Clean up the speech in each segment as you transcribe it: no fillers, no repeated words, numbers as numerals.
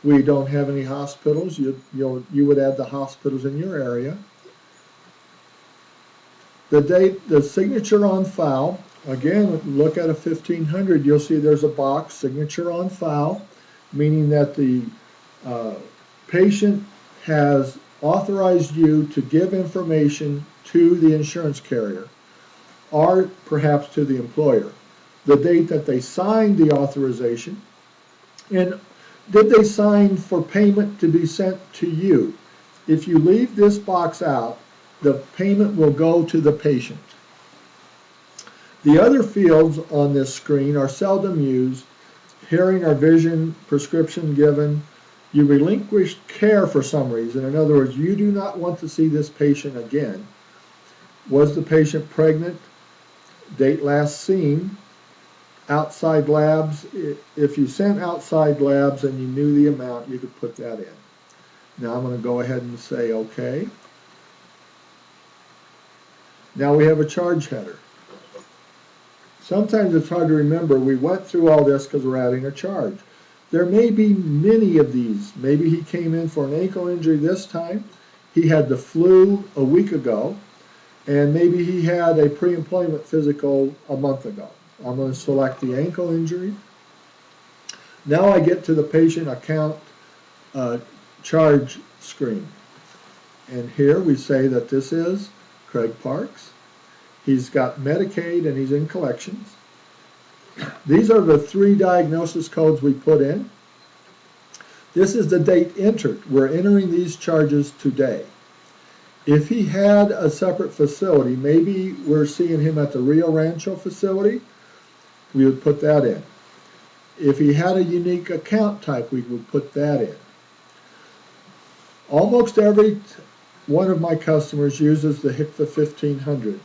We don't have any hospitals. You would add the hospitals in your area. The date, the signature on file. Again, look at a 1500. You'll see there's a box, signature on file, meaning that the patient has authorized you to give information to the insurance carrier, or perhaps to the employer. The date that they signed the authorization, and did they sign for payment to be sent to you? If you leave this box out, the payment will go to the patient. The other fields on this screen are seldom used. Hearing or vision, prescription given. You relinquished care for some reason. In other words, you do not want to see this patient again. Was the patient pregnant? Date last seen. Outside labs. If you sent outside labs and you knew the amount, you could put that in. Now I'm going to go ahead and say OK. Now we have a charge header. Sometimes it's hard to remember. We went through all this because we're adding a charge. There may be many of these. Maybe he came in for an ankle injury this time. He had the flu a week ago. And maybe he had a pre-employment physical a month ago. I'm going to select the ankle injury. Now I get to the patient account charge screen. And here we say that this is Craig Parks. He's got Medicaid and he's in collections. These are the 3 diagnosis codes we put in. This is the date entered. We're entering these charges today. If he had a separate facility, maybe we're seeing him at the Rio Rancho facility, we would put that in. If he had a unique account type, we would put that in. Almost every one of my customers uses the HCFA 1500.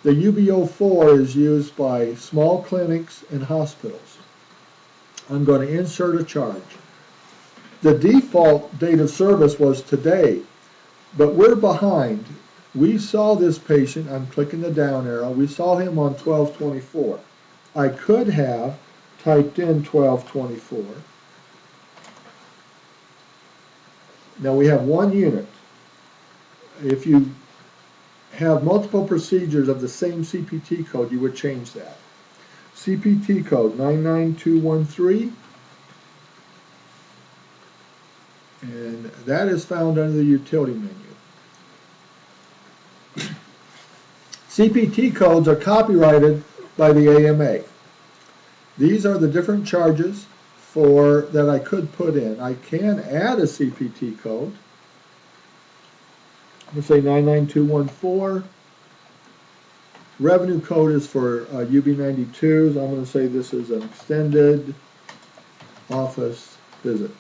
The UB04 is used by small clinics and hospitals. I'm going to insert a charge. The default date of service was today, but we're behind. We saw this patient, I'm clicking the down arrow, we saw him on 12/24. I could have typed in 12/24. Now we have 1 unit. If you have multiple procedures of the same CPT code, you would change that. CPT code 99213, and that is found under the utility menu. CPT codes are copyrighted by the AMA. These are the different charges that I could put in. I can add a CPT code. I'm going to say 99214. Revenue code is for UB92s. I'm going to say this is an extended office visit.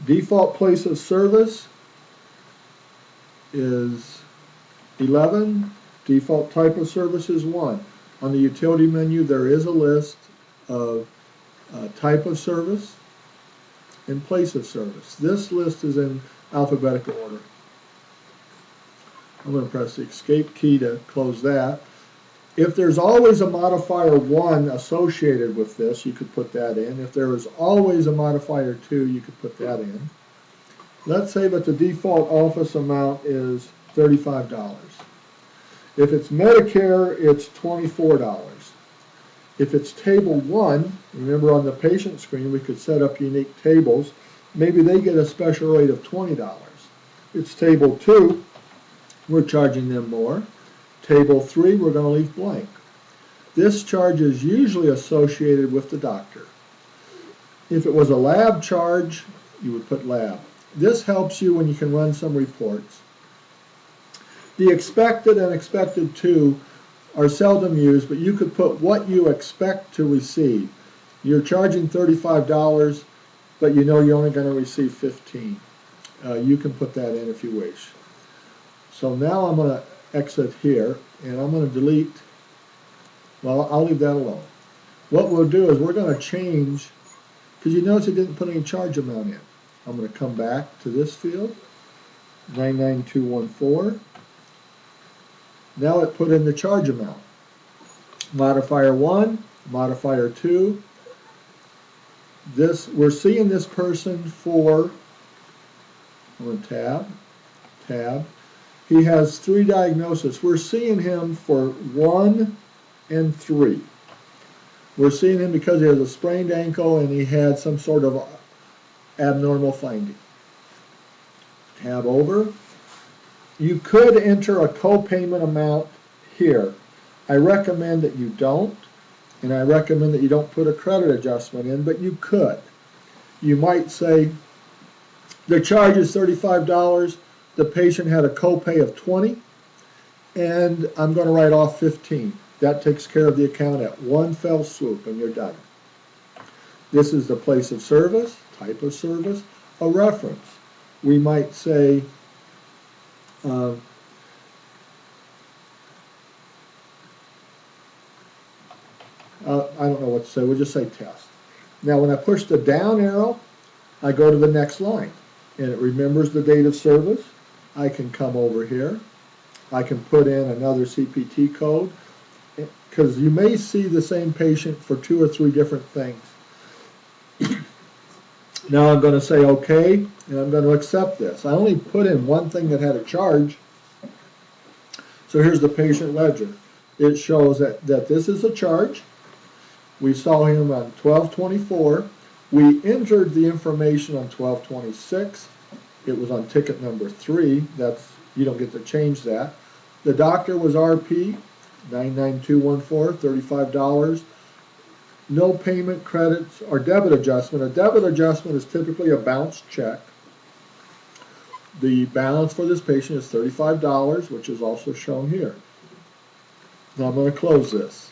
Default place of service is 11. Default type of service is 1. On the utility menu, there is a list of type of service and place of service. This list is in alphabetical order. I'm going to press the escape key to close that. If there's always a modifier 1 associated with this, you could put that in. If there is always a modifier 2, you could put that in. Let's say that the default office amount is $35. If it's Medicare, it's $24. If it's table 1, remember on the patient screen we could set up unique tables, maybe they get a special rate of $20. It's table 2, we're charging them more. Table 3, we're going to leave blank. This charge is usually associated with the doctor. If it was a lab charge, you would put lab. This helps you when you can run some reports. The expected and expected to are seldom used, but you could put what you expect to receive. You're charging $35, but you know you're only going to receive $15. You can put that in if you wish. So now I'm going to exit here, and I'm going to delete. Well, I'll leave that alone. What we'll do is we're going to change, because you notice it didn't put any charge amount in. I'm going to come back to this field, 99214. Now it put in the charge amount. Modifier 1, modifier 2. we're seeing this person for, I'm going to tab. He has 3 diagnoses. We're seeing him for 1 and 3. We're seeing him because he has a sprained ankle and he had some sort of abnormal finding. Tab over. You could enter a co-payment amount here. I recommend that you don't, and I recommend that you don't put a credit adjustment in, but you could. You might say, the charge is $35, the patient had a copay of $20, and I'm going to write off $15. That takes care of the account at one fell swoop, and you're done. This is the place of service, type of service, a reference. We might say, I don't know what to say, we'll just say test. Now when I push the down arrow, I go to the next line, and it remembers the date of service. I can come over here. I can put in another CPT code, because you may see the same patient for 2 or 3 different things. Now I'm going to say OK, and I'm going to accept this. I only put in one thing that had a charge. So here's the patient ledger. It shows that this is a charge. We saw him on 12/24. We entered the information on 12/26. It was on ticket number 3. You don't get to change that. The doctor was RP, 99214, $35. No payment credits or debit adjustment. A debit adjustment is typically a bounced check. The balance for this patient is $35, which is also shown here. Now I'm going to close this.